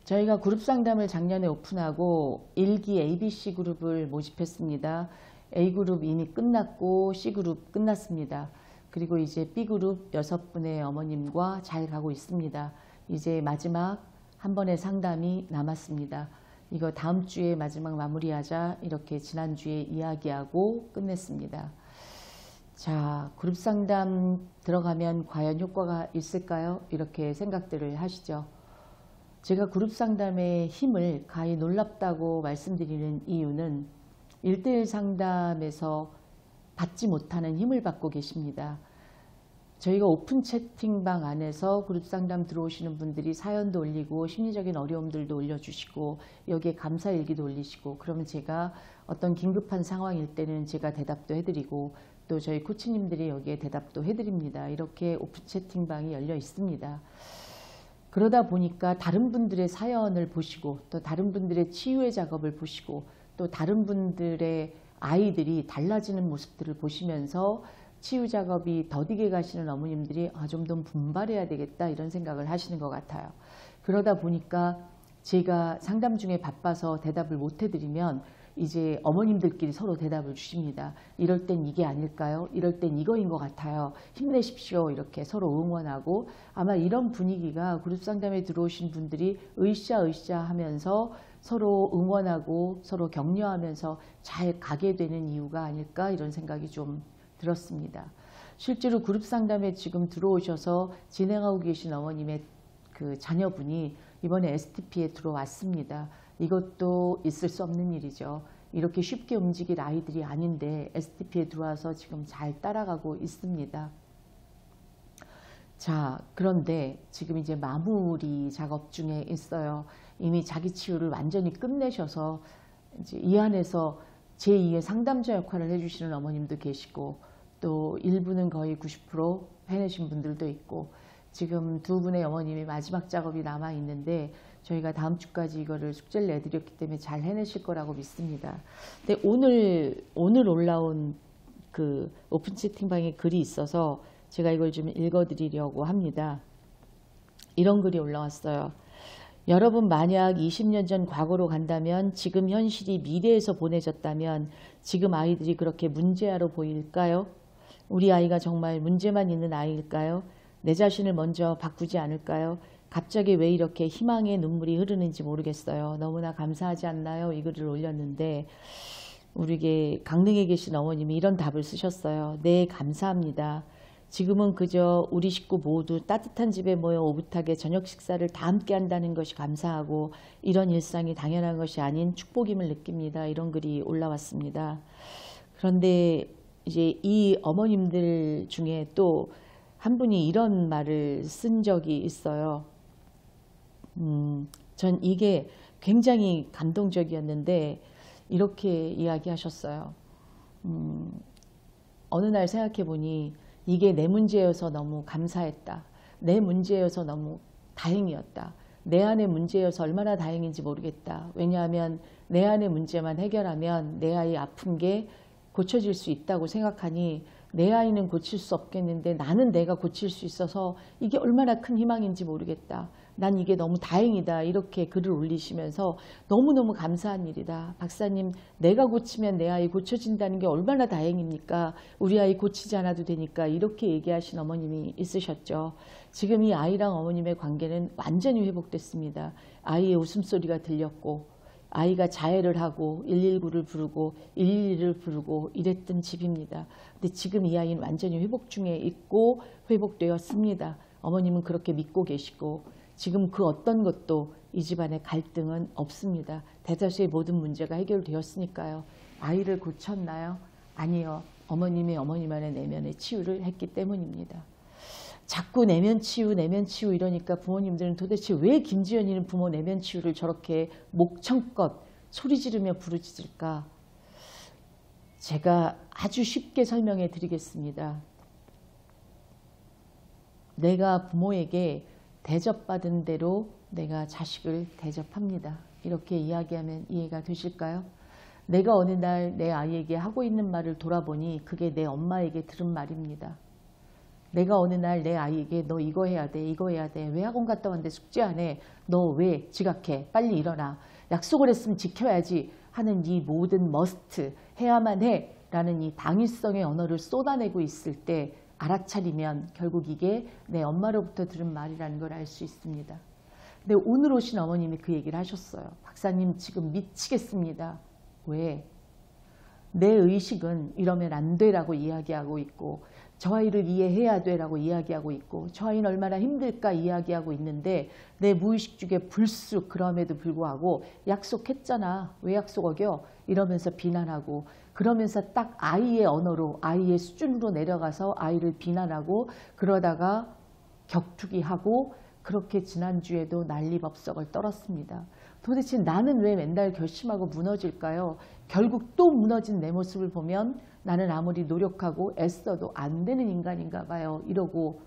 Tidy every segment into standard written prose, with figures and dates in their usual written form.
저희가 그룹 상담을 작년에 오픈하고 1기 ABC 그룹을 모집했습니다. A그룹 이미 끝났고 C그룹 끝났습니다. 그리고 이제 B그룹 6분의 어머님과 잘 가고 있습니다. 이제 마지막 한 번의 상담이 남았습니다. 이거 다음 주에 마지막 마무리하자 이렇게 지난주에 이야기하고 끝냈습니다. 자, 그룹 상담 들어가면 과연 효과가 있을까요? 이렇게 생각들을 하시죠. 제가 그룹 상담의 힘을 가히 놀랍다고 말씀드리는 이유는 1대1 상담에서 받지 못하는 힘을 받고 계십니다. 저희가 오픈 채팅방 안에서 그룹 상담 들어오시는 분들이 사연도 올리고 심리적인 어려움들도 올려주시고 여기에 감사일기도 올리시고, 그러면 제가 어떤 긴급한 상황일 때는 제가 대답도 해드리고 또 저희 코치님들이 여기에 대답도 해드립니다. 이렇게 오픈 채팅방이 열려 있습니다. 그러다 보니까 다른 분들의 사연을 보시고 또 다른 분들의 치유의 작업을 보시고 또 다른 분들의 아이들이 달라지는 모습들을 보시면서 치유 작업이 더디게 가시는 어머님들이 좀 더 분발해야 되겠다 이런 생각을 하시는 것 같아요. 그러다 보니까 제가 상담 중에 바빠서 대답을 못 해드리면 이제 어머님들끼리 서로 대답을 주십니다. 이럴 땐 이게 아닐까요? 이럴 땐 이거인 것 같아요. 힘내십시오. 이렇게 서로 응원하고, 아마 이런 분위기가 그룹 상담에 들어오신 분들이 으쌰으쌰 하면서 서로 응원하고 서로 격려하면서 잘 가게 되는 이유가 아닐까 이런 생각이 좀 들었습니다. 실제로 그룹 상담에 지금 들어오셔서 진행하고 계신 어머님의 그 자녀분이 이번에 STP에 들어왔습니다. 이것도 있을 수 없는 일이죠. 이렇게 쉽게 움직일 아이들이 아닌데 STP에 들어와서 지금 잘 따라가고 있습니다. 자, 그런데 지금 이제 마무리 작업 중에 있어요. 이미 자기 치유를 완전히 끝내셔서 이제 이 안에서 제2의 상담자 역할을 해주시는 어머님도 계시고 또 일부는 거의 90% 해내신 분들도 있고, 지금 두 분의 어머님이 마지막 작업이 남아 있는데 저희가 다음 주까지 이거를 숙제를 내드렸기 때문에 잘 해내실 거라고 믿습니다. 근데 오늘 올라온 그 오픈 채팅방에 글이 있어서 제가 이걸 좀 읽어드리려고 합니다. 이런 글이 올라왔어요. 여러분, 만약 20년 전 과거로 간다면, 지금 현실이 미래에서 보내졌다면 지금 아이들이 그렇게 문제아로 보일까요? 우리 아이가 정말 문제만 있는 아이일까요? 내 자신을 먼저 바꾸지 않을까요? 갑자기 왜 이렇게 희망의 눈물이 흐르는지 모르겠어요. 너무나 감사하지 않나요? 이 글을 올렸는데 우리에게 강릉에 계신 어머님이 이런 답을 쓰셨어요. 네, 감사합니다. 지금은 그저 우리 식구 모두 따뜻한 집에 모여 오붓하게 저녁 식사를 다 함께 한다는 것이 감사하고 이런 일상이 당연한 것이 아닌 축복임을 느낍니다. 이런 글이 올라왔습니다. 그런데 이제 이 어머님들 중에 또 한 분이 이런 말을 쓴 적이 있어요. 전 이게 굉장히 감동적이었는데 이렇게 이야기하셨어요. 어느 날 생각해 보니 이게 내 문제여서 너무 감사했다. 내 문제여서 너무 다행이었다. 내 안의 문제여서 얼마나 다행인지 모르겠다. 왜냐하면 내 안의 문제만 해결하면 내 아이 아픈 게 고쳐질 수 있다고 생각하니 내 아이는 고칠 수 없겠는데 나는 내가 고칠 수 있어서 이게 얼마나 큰 희망인지 모르겠다. 난 이게 너무 다행이다. 이렇게 글을 올리시면서 너무너무 감사한 일이다. 박사님, 내가 고치면 내 아이 고쳐진다는 게 얼마나 다행입니까? 우리 아이 고치지 않아도 되니까. 이렇게 얘기하신 어머님이 있으셨죠. 지금 이 아이랑 어머님의 관계는 완전히 회복됐습니다. 아이의 웃음소리가 들렸고 아이가 자해를 하고 119를 부르고 112를 부르고 이랬던 집입니다. 근데 지금 이 아이는 완전히 회복 중에 있고 회복되었습니다. 어머님은 그렇게 믿고 계시고 지금 그 어떤 것도 이 집안의 갈등은 없습니다. 대다수의 모든 문제가 해결되었으니까요. 아이를 고쳤나요? 아니요. 어머님이 어머님 안의 내면의 치유를 했기 때문입니다. 자꾸 내면 치유 이러니까 부모님들은 도대체 왜 김지연이는 부모 내면 치유를 저렇게 목청껏 소리 지르며 부르짖을까? 제가 아주 쉽게 설명해 드리겠습니다. 내가 부모에게 대접받은 대로 내가 자식을 대접합니다. 이렇게 이야기하면 이해가 되실까요? 내가 어느 날 내 아이에게 하고 있는 말을 돌아보니 그게 내 엄마에게 들은 말입니다. 내가 어느 날 내 아이에게 너 이거 해야 돼, 이거 해야 돼. 왜 학원 갔다 왔는데 숙제 안 해? 너 왜 지각해? 빨리 일어나. 약속을 했으면 지켜야지 하는 이 모든 머스트, 해야만 해 라는 이 당위성의 언어를 쏟아내고 있을 때 알아차리면 결국 이게 내 엄마로부터 들은 말이라는 걸 알 수 있습니다. 근데 오늘 오신 어머님이 그 얘기를 하셨어요. 박사님 지금 미치겠습니다. 왜? 내 의식은 이러면 안 돼라고 이야기하고 있고 저 아이를 이해해야 돼라고 이야기하고 있고 저 아이는 얼마나 힘들까 이야기하고 있는데 내 무의식 중에 불쑥 그럼에도 불구하고 약속했잖아. 왜 약속 어겨? 이러면서 비난하고 그러면서 딱 아이의 언어로 아이의 수준으로 내려가서 아이를 비난하고 그러다가 격투기하고 그렇게 지난주에도 난리법석을 떨었습니다. 도대체 나는 왜 맨날 결심하고 무너질까요? 결국 또 무너진 내 모습을 보면 나는 아무리 노력하고 애써도 안 되는 인간인가 봐요. 이러고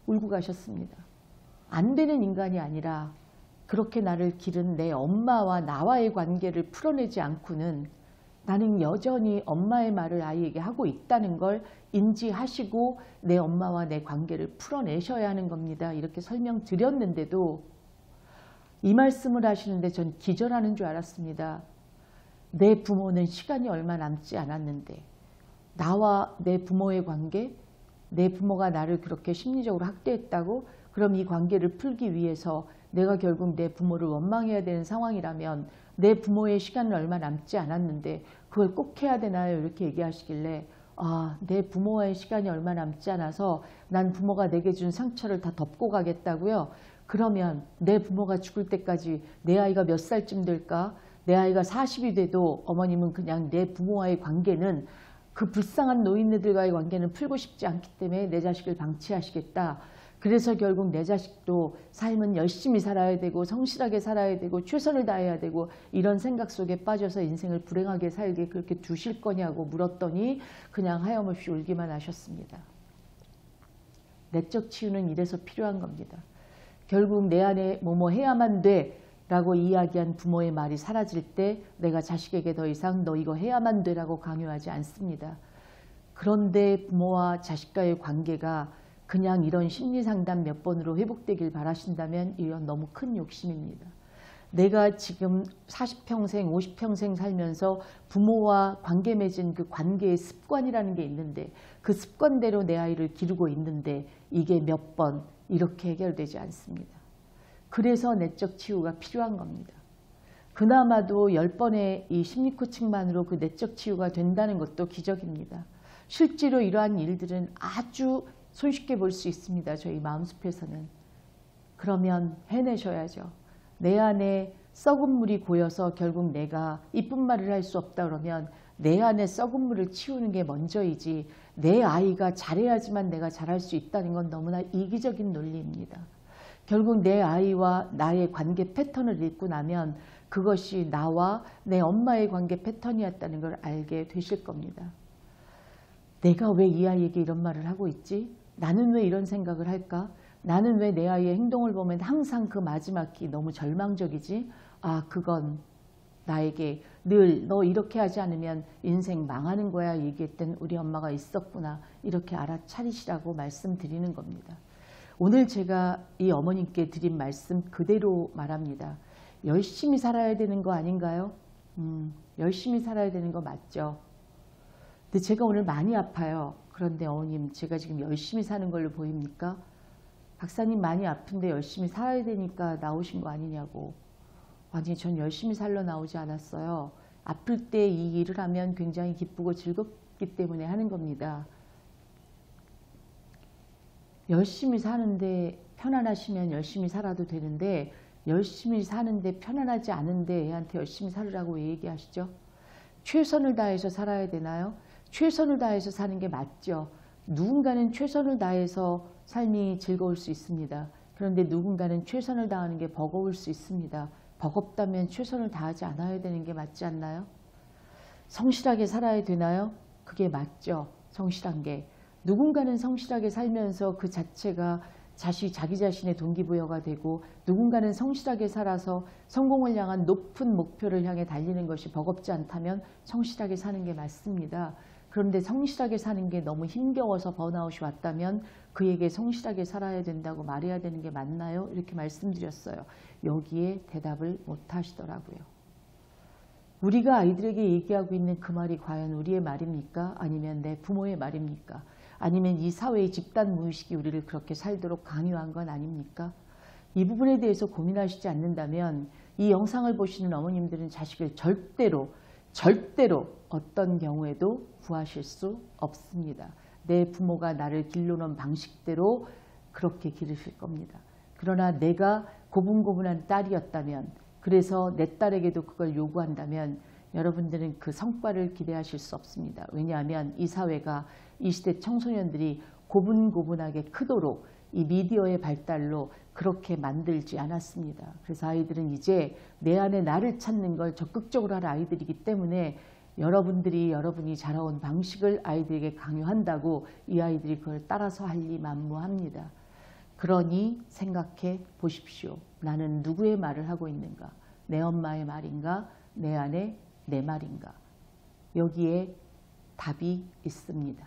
울고 가셨습니다. 안 되는 인간이 아니라 그렇게 나를 기른 내 엄마와 나와의 관계를 풀어내지 않고는 나는 여전히 엄마의 말을 아이에게 하고 있다는 걸 인지하시고 내 엄마와 내 관계를 풀어내셔야 하는 겁니다. 이렇게 설명드렸는데도 이 말씀을 하시는데 전 기절하는 줄 알았습니다. 내 부모는 시간이 얼마 남지 않았는데 나와 내 부모의 관계, 내 부모가 나를 그렇게 심리적으로 학대했다고 그럼 이 관계를 풀기 위해서 내가 결국 내 부모를 원망해야 되는 상황이라면 내 부모의 시간은 얼마 남지 않았는데 그걸 꼭 해야 되나요? 이렇게 얘기하시길래 아, 내 부모와의 시간이 얼마 남지 않아서 난 부모가 내게 준 상처를 다 덮고 가겠다고요? 그러면 내 부모가 죽을 때까지 내 아이가 몇 살쯤 될까? 내 아이가 40이 돼도 어머님은 그냥 내 부모와의 관계는 그 불쌍한 노인네들과의 관계는 풀고 싶지 않기 때문에 내 자식을 방치하시겠다. 그래서 결국 내 자식도 삶은 열심히 살아야 되고 성실하게 살아야 되고 최선을 다해야 되고 이런 생각 속에 빠져서 인생을 불행하게 살게 그렇게 두실 거냐고 물었더니 그냥 하염없이 울기만 하셨습니다. 내적 치유는 이래서 필요한 겁니다. 결국 내 안에 뭐뭐 해야만 돼 라고 이야기한 부모의 말이 사라질 때 내가 자식에게 더 이상 너 이거 해야만 돼 라고 강요하지 않습니다. 그런데 부모와 자식과의 관계가 그냥 이런 심리상담 몇 번으로 회복되길 바라신다면 이건 너무 큰 욕심입니다. 내가 지금 40평생, 50평생 살면서 부모와 관계 맺은 그 관계의 습관이라는 게 있는데 그 습관대로 내 아이를 기르고 있는데 이게 몇 번 이렇게 해결되지 않습니다. 그래서 내적 치유가 필요한 겁니다. 그나마도 10번의 이 심리 코칭만으로 그 내적 치유가 된다는 것도 기적입니다. 실제로 이러한 일들은 아주 손쉽게 볼 수 있습니다. 저희 마음숲에서는. 그러면 해내셔야죠. 내 안에 썩은 물이 고여서 결국 내가 이쁜 말을 할 수 없다 그러면 내 안에 썩은 물을 치우는 게 먼저이지 내 아이가 잘해야지만 내가 잘할 수 있다는 건 너무나 이기적인 논리입니다. 결국 내 아이와 나의 관계 패턴을 읽고 나면 그것이 나와 내 엄마의 관계 패턴이었다는 걸 알게 되실 겁니다. 내가 왜 이 아이에게 이런 말을 하고 있지? 나는 왜 이런 생각을 할까? 나는 왜 내 아이의 행동을 보면 항상 그 마지막이 너무 절망적이지? 아, 그건 나에게 늘 너 이렇게 하지 않으면 인생 망하는 거야 얘기했던 우리 엄마가 있었구나. 이렇게 알아차리시라고 말씀드리는 겁니다. 오늘 제가 이 어머님께 드린 말씀 그대로 말합니다. 열심히 살아야 되는 거 아닌가요? 열심히 살아야 되는 거 맞죠? 근데 제가 오늘 많이 아파요. 그런데 어머님 제가 지금 열심히 사는 걸로 보입니까? 박사님 많이 아픈데 열심히 살아야 되니까 나오신 거 아니냐고. 아니 전 열심히 살러 나오지 않았어요. 아플 때 이 일을 하면 굉장히 기쁘고 즐겁기 때문에 하는 겁니다. 열심히 사는데 편안하시면 열심히 살아도 되는데 열심히 사는데 편안하지 않은데 애한테 열심히 살으라고 왜 얘기하시죠? 최선을 다해서 살아야 되나요? 최선을 다해서 사는 게 맞죠. 누군가는 최선을 다해서 삶이 즐거울 수 있습니다. 그런데 누군가는 최선을 다하는 게 버거울 수 있습니다. 버겁다면 최선을 다하지 않아야 되는 게 맞지 않나요? 성실하게 살아야 되나요? 그게 맞죠. 성실한 게. 누군가는 성실하게 살면서 그 자체가 자기 자신의 동기부여가 되고 누군가는 성실하게 살아서 성공을 향한 높은 목표를 향해 달리는 것이 버겁지 않다면 성실하게 사는 게 맞습니다. 그런데 성실하게 사는 게 너무 힘겨워서 번아웃이 왔다면 그에게 성실하게 살아야 된다고 말해야 되는 게 맞나요? 이렇게 말씀드렸어요. 여기에 대답을 못 하시더라고요. 우리가 아이들에게 얘기하고 있는 그 말이 과연 우리의 말입니까? 아니면 내 부모의 말입니까? 아니면 이 사회의 집단 무의식이 우리를 그렇게 살도록 강요한 건 아닙니까? 이 부분에 대해서 고민하시지 않는다면 이 영상을 보시는 어머님들은 자식을 절대로 어떤 경우에도 구하실 수 없습니다. 내 부모가 나를 길러놓은 방식대로 그렇게 기르실 겁니다. 그러나 내가 고분고분한 딸이었다면, 그래서 내 딸에게도 그걸 요구한다면 여러분들은 그 성과를 기대하실 수 없습니다. 왜냐하면 이 사회가, 이 시대 청소년들이 고분고분하게 크도록 이 미디어의 발달로 그렇게 만들지 않았습니다. 그래서 아이들은 이제 내 안에 나를 찾는 걸 적극적으로 할 아이들이기 때문에 여러분이 자라온 방식을 아이들에게 강요한다고 이 아이들이 그걸 따라서 할 리 만무합니다. 그러니 생각해 보십시오. 나는 누구의 말을 하고 있는가? 내 엄마의 말인가? 내 안에 내 말인가? 여기에 답이 있습니다.